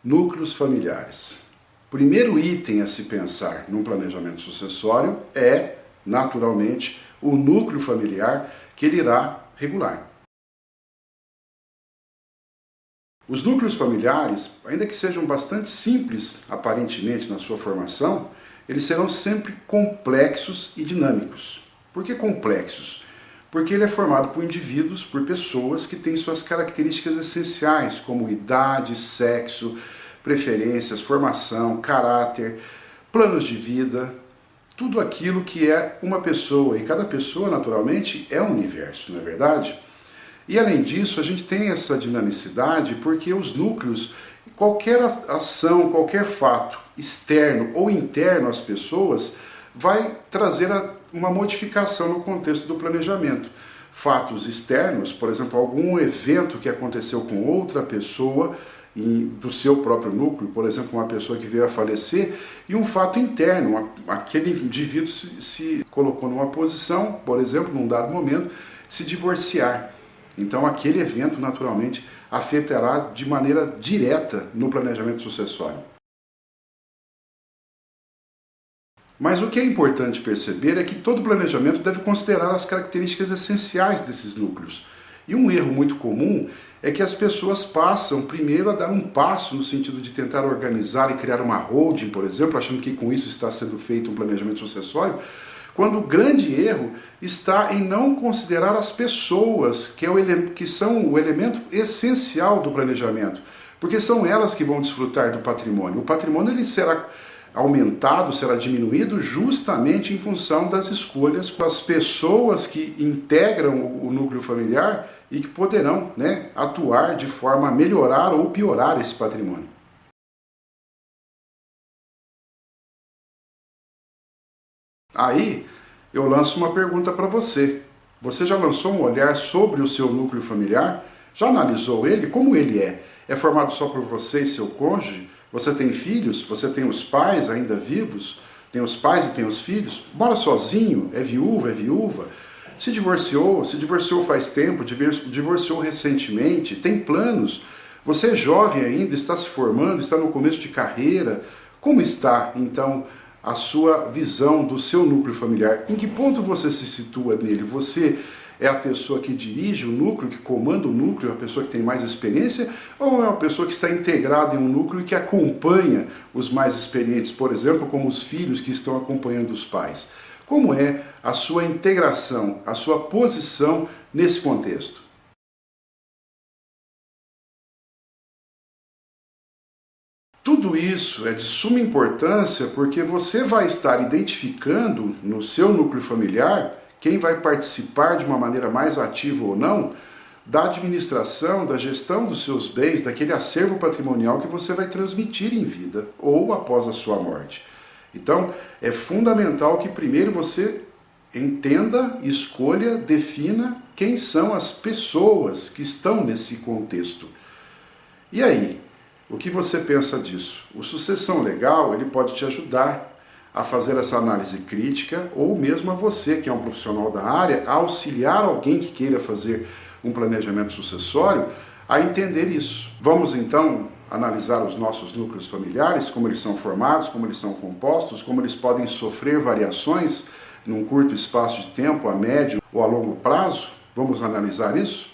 Núcleos familiares. Primeiro item a se pensar num planejamento sucessório é, naturalmente, o núcleo familiar que ele irá regular. Os núcleos familiares, ainda que sejam bastante simples aparentemente na sua formação, eles serão sempre complexos e dinâmicos. Por que complexos? Porque ele é formado por indivíduos, por pessoas que têm suas características essenciais, como idade, sexo, preferências, formação, caráter, planos de vida, tudo aquilo que é uma pessoa, e cada pessoa, naturalmente, é um universo, não é verdade? E além disso, a gente tem essa dinamicidade porque os núcleos, qualquer ação, qualquer fato externo ou interno às pessoas, vai trazer uma modificação no contexto do planejamento. Fatos externos, por exemplo, algum evento que aconteceu com outra pessoa do seu próprio núcleo, por exemplo, uma pessoa que veio a falecer, e um fato interno, aquele indivíduo se colocou numa posição, por exemplo, num dado momento, de se divorciar. Então aquele evento, naturalmente, afetará de maneira direta no planejamento sucessório. Mas o que é importante perceber é que todo planejamento deve considerar as características essenciais desses núcleos. E um erro muito comum é que as pessoas passam primeiro a dar um passo no sentido de tentar organizar e criar uma holding, por exemplo, achando que com isso está sendo feito um planejamento sucessório, quando o grande erro está em não considerar as pessoas, que são o elemento essencial do planejamento, porque são elas que vão desfrutar do patrimônio. O patrimônio ele será aumentado, será diminuído justamente em função das escolhas com as pessoas que integram o núcleo familiar e que poderão, atuar de forma a melhorar ou piorar esse patrimônio. Aí eu lanço uma pergunta para você. Você já lançou um olhar sobre o seu núcleo familiar? Já analisou ele? Como ele é? É formado só por você e seu cônjuge? Você tem filhos? Você tem os pais ainda vivos? Tem os pais e tem os filhos? Mora sozinho? É viúva? Se divorciou faz tempo, divorciou recentemente? Tem planos? Você é jovem ainda, está se formando, está no começo de carreira? Como está, então, a sua visão do seu núcleo familiar? Em que ponto você se situa nele? Você é a pessoa que dirige o núcleo, que comanda o núcleo, a pessoa que tem mais experiência, ou é uma pessoa que está integrada em um núcleo e que acompanha os mais experientes, por exemplo, como os filhos que estão acompanhando os pais? Como é a sua integração, a sua posição nesse contexto? Tudo isso é de suma importância porque você vai estar identificando no seu núcleo familiar quem vai participar de uma maneira mais ativa ou não da administração, da gestão dos seus bens, daquele acervo patrimonial que você vai transmitir em vida ou após a sua morte. Então, é fundamental que primeiro você entenda, escolha, defina quem são as pessoas que estão nesse contexto. E aí, o que você pensa disso? O Sucessão Legal, ele pode te ajudar a fazer essa análise crítica, ou mesmo a você, que é um profissional da área, a auxiliar alguém que queira fazer um planejamento sucessório, a entender isso. Vamos então analisar os nossos núcleos familiares, como eles são formados, como eles são compostos, como eles podem sofrer variações num curto espaço de tempo, a médio ou a longo prazo? Vamos analisar isso?